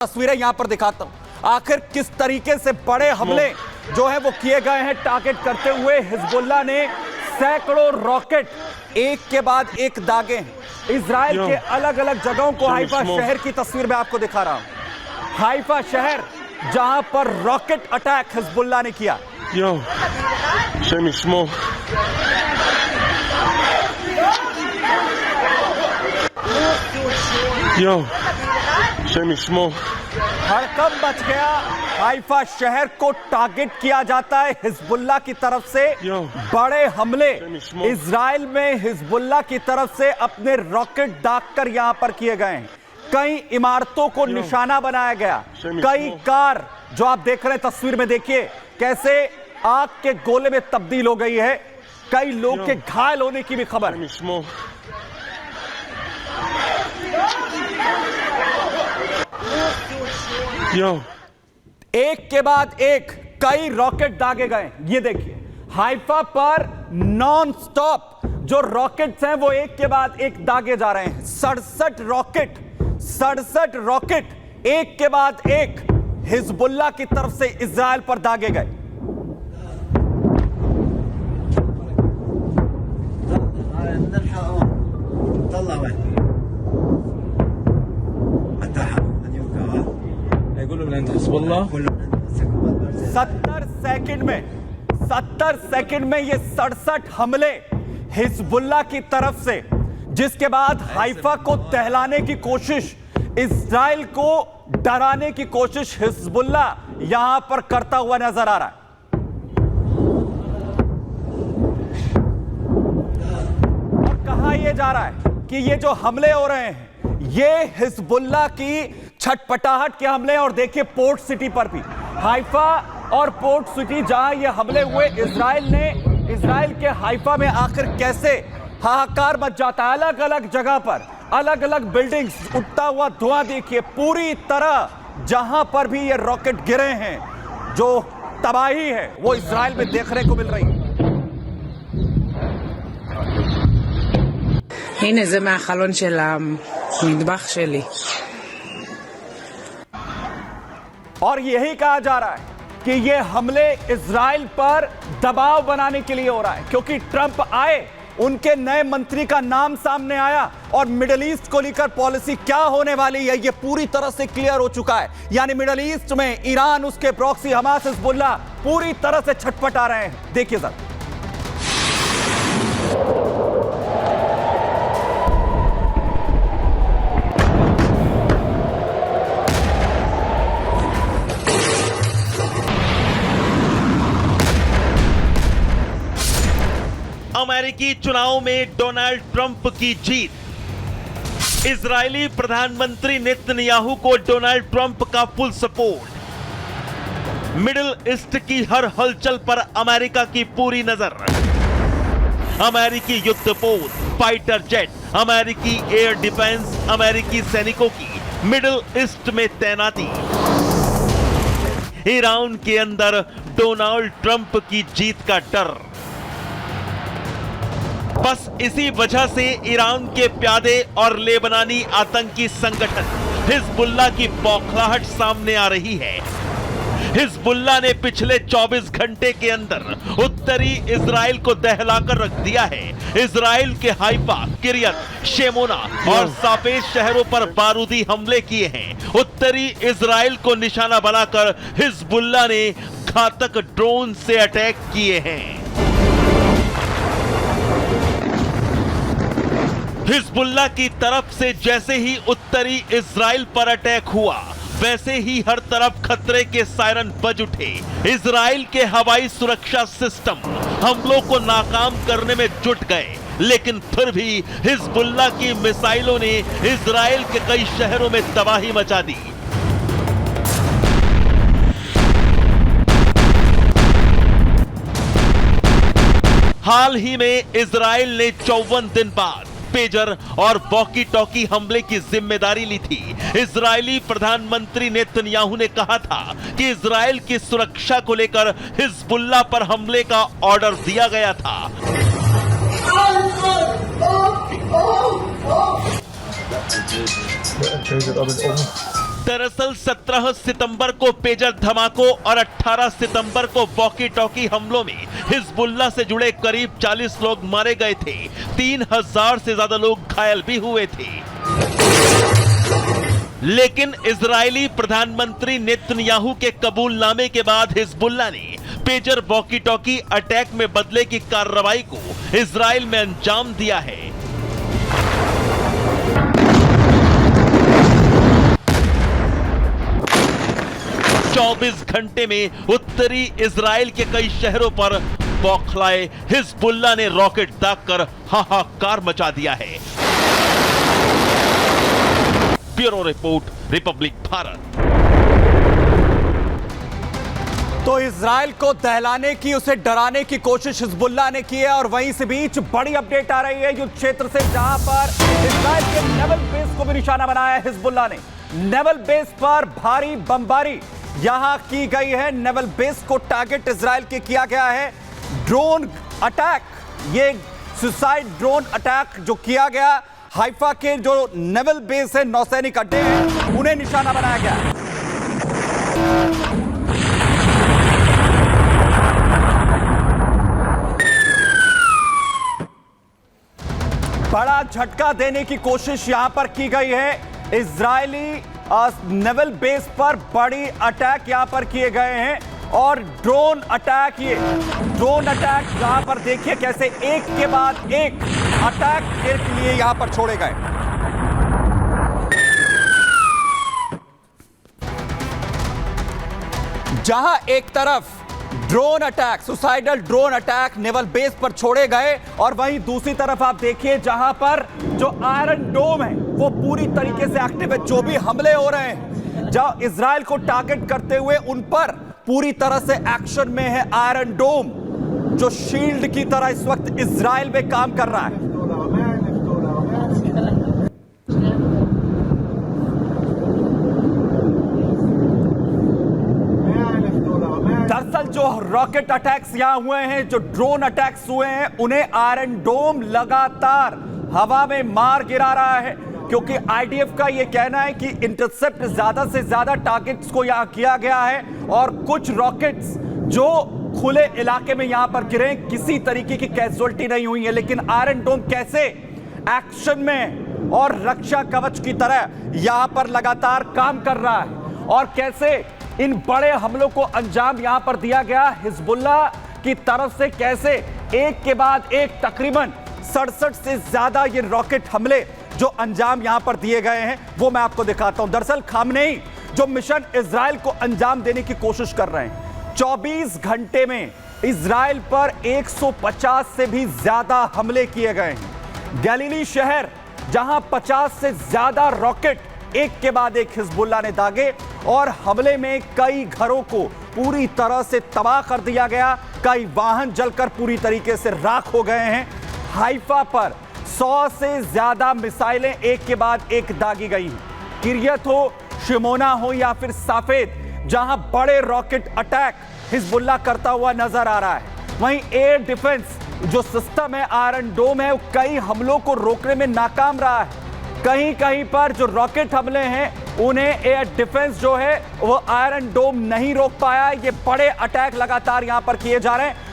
तस्वीरें यहां पर दिखाता हूं आखिर किस तरीके से बड़े हमले जो है वो किए गए हैं टारगेट करते हुए। हिजबुल्लाह ने सैकड़ों रॉकेट एक के बाद एक दागे हैं इजराइल के अलग अलग जगहों को। हाइफा शहर की तस्वीर में आपको दिखा रहा हूं, हाइफा शहर जहां पर रॉकेट अटैक हिजबुल्लाह ने किया। हड़कंप मच गया, हाइफा शहर को टारगेट किया जाता है हिजबुल्लाह की तरफ से। बड़े हमले इजराइल में हिजबुल्लाह की तरफ से अपने रॉकेट दागकर यहां पर किए गए हैं। कई इमारतों को निशाना बनाया गया, कई कार जो आप देख रहे हैं तस्वीर में, देखिए कैसे आग के गोले में तब्दील हो गई है। कई लोग के घायल होने की भी खबर है। एक के बाद एक कई रॉकेट दागे गए। ये देखिए हाइफा पर नॉन स्टॉप जो रॉकेट्स हैं वो एक के बाद एक दागे जा रहे हैं। 67 रॉकेट एक के बाद एक हिजबुल्लाह की तरफ से इजराइल पर दागे गए। सत्तर सेकंड में ये 67 हमले हिजबुल्लाह की तरफ से, जिसके बाद हाइफा को दहलाने की कोशिश, इजराइल को डराने की कोशिश हिजबुल्लाह यहां पर करता हुआ नजर आ रहा है। और कहा यह जा रहा है कि ये जो हमले हो रहे हैं ये हिजबुल्लाह की छटपटाहट के हमले। और देखिए पोर्ट सिटी पर भी, हाइफा और पोर्ट सिटी जहां ये हमले हुए, इजराइल के हाइफा में आखिर कैसे हाहाकार मच जाता है। अलग अलग जगह पर अलग अलग बिल्डिंग्स, उठता हुआ धुआं देखिए। पूरी तरह जहां पर भी ये रॉकेट गिरे हैं, जो तबाही है वो इजराइल में देखने को मिल रही है। הנה זה מהחלון של המטבח שלי. और यही कहा जा रहा है कि ये हमले इजराइल पर दबाव बनाने के लिए हो रहा है, क्योंकि ट्रंप आए, उनके नए मंत्री का नाम सामने आया और मिडिल ईस्ट को लेकर पॉलिसी क्या होने वाली है ये पूरी तरह से क्लियर हो चुका है। यानी मिडिल ईस्ट में ईरान, उसके प्रॉक्सी हमास, हिजबुल्लाह पूरी तरह से छटपटा रहे हैं। देखिए सर, अमेरिकी चुनाव में डोनाल्ड ट्रंप की जीत। इजरायली प्रधानमंत्री नेतन्याहू को डोनाल्ड ट्रंप का फुल सपोर्ट। मिडिल ईस्ट की हर हलचल पर अमेरिका की पूरी नजर। अमेरिकी युद्धपोत, फाइटर जेट, अमेरिकी एयर डिफेंस, अमेरिकी सैनिकों की मिडिल ईस्ट में तैनाती। ईरान के अंदर डोनाल्ड ट्रंप की जीत का डर। बस इसी वजह से ईरान के प्यादे और लेबनानी आतंकी संगठन हिजबुल्लाह की बौखलाहट सामने आ रही है। हिजबुल्लाह ने पिछले 24 घंटे के अंदर उत्तरी इजराइल को दहलाकर रख दिया है। इजराइल के हाइफा, किरियत शेमोना और साफेज शहरों पर बारूदी हमले किए हैं। उत्तरी इजराइल को निशाना बनाकर हिजबुल्लाह ने घातक ड्रोन से अटैक किए हैं। हिजबुल्लाह की तरफ से जैसे ही उत्तरी इजराइल पर अटैक हुआ, वैसे ही हर तरफ खतरे के सायरन बज उठे। इजराइल के हवाई सुरक्षा सिस्टम हमलों को नाकाम करने में जुट गए, लेकिन फिर भी हिजबुल्लाह की मिसाइलों ने इजराइल के कई शहरों में तबाही मचा दी। हाल ही में इजराइल ने 54 दिन बाद पेजर और वॉकी टॉकी हमले की जिम्मेदारी ली थी। इजरायली प्रधानमंत्री नेतन्याहू ने कहा था कि इजराइल की सुरक्षा को लेकर हिजबुल्लाह पर हमले का ऑर्डर दिया गया था। दरअसल 17 सितंबर को पेजर धमाकों और 18 सितंबर को वॉकी टॉकी हमलों में हिजबुल्लाह से जुड़े करीब 40 लोग मारे गए थे। 3000 से ज्यादा लोग घायल भी हुए थे। लेकिन इजरायली प्रधानमंत्री नेतन्याहू के कबूलनामे के बाद हिजबुल्लाह ने पेजर वॉकी टॉकी अटैक में बदले की कार्रवाई को इजराइल में अंजाम दिया है। चौबीस घंटे में उत्तरी इजराइल के कई शहरों पर बौखलाए हिजबुल्लाह ने रॉकेट दागकर हाहाकार मचा दिया है। Bureau report, Republic Bharat. तो इजराइल को दहलाने की, उसे डराने की कोशिश हिजबुल्लाह ने की है और वहीं से बीच बड़ी अपडेट आ रही है युद्ध क्षेत्र से, जहां पर इजराइल के नेवल बेस को भी निशाना बनाया है हिजबुल्लाह ने। नेवल बेस पर भारी बमबारी यहां की गई है। नेवल बेस को टारगेट इजराइल के किया गया है। ड्रोन अटैक, ये सुसाइड ड्रोन अटैक जो किया गया, हाइफा के जो नेवल बेस है, नौसैनिक अड्डे हैं, उन्हें निशाना बनाया गया है। बड़ा झटका देने की कोशिश यहां पर की गई है। इजरायली नेवल बेस पर बड़ी अटैक यहां पर किए गए हैं और ड्रोन अटैक, ये ड्रोन अटैक जहां पर देखिए कैसे एक के बाद एक अटैक के लिए यहां पर छोड़े गए। जहां एक तरफ drone attack, suicidal drone attack naval base पर छोड़े गए और वहीं दूसरी तरफ आप देखिए जहां पर जो आयरन डोम है वो पूरी तरीके से एक्टिव है। जो भी हमले हो रहे हैं जहां इजराइल को टारगेट करते हुए, उन पर पूरी तरह से एक्शन में है आयरन डोम, जो शील्ड की तरह इस वक्त इजराइल में काम कर रहा है। दरअसल जो रॉकेट अटैक्स यहां हुए हैं, जो ड्रोन अटैक्स हुए हैं, उन्हें आयरन डोम लगातार हवा में मार गिरा रहा है, क्योंकि आईडीएफ का यह कहना है कि इंटरसेप्ट ज्यादा से ज्यादा टारगेट्स को यहां किया गया है और कुछ रॉकेट्स जो खुले इलाके में यहां पर गिरे, किसी तरीके की कैजुअल्टी नहीं हुई है। लेकिन आयरन डोम कैसे एक्शन में और रक्षा कवच की तरह यहां पर लगातार काम कर रहा है और कैसे इन बड़े हमलों को अंजाम यहां पर दिया गया हिजबुल्लाह की तरफ से, कैसे एक के बाद एक तकरीबन 67 से ज्यादा ये रॉकेट हमले जो अंजाम यहां पर दिए गए हैं, वो मैं आपको दिखाता हूं। दरअसल खामनेई जो मिशन इजराइल को अंजाम देने की कोशिश कर रहे हैं, 24 घंटे में इजराइल पर 150 से भी ज्यादा हमले किए गए हैं। गैलीली शहर जहां 50 से ज्यादा रॉकेट एक के बाद एक हिजबुल्लाह ने दागे और हमले में कई घरों को पूरी तरह से तबाह कर दिया गया, कई वाहन जलकर पूरी तरीके से राख हो गए हैं। हाइफा पर 100 से ज्यादा मिसाइलें एक के बाद एक दागी गई हैं। किरियत हो, शिमोना हो या फिर साफेद, जहां बड़े रॉकेट अटैक हिजबुल्लाह करता हुआ नजर आ रहा है। वहीं एयर डिफेंस जो सिस्टम है, आयरन डोम है, कई हमलों को रोकने में नाकाम रहा है। कहीं कहीं पर जो रॉकेट हमले हैं उन्हें एयर डिफेंस जो है वो आयरन डोम नहीं रोक पाया। ये बड़े अटैक लगातार यहां पर किए जा रहे हैं।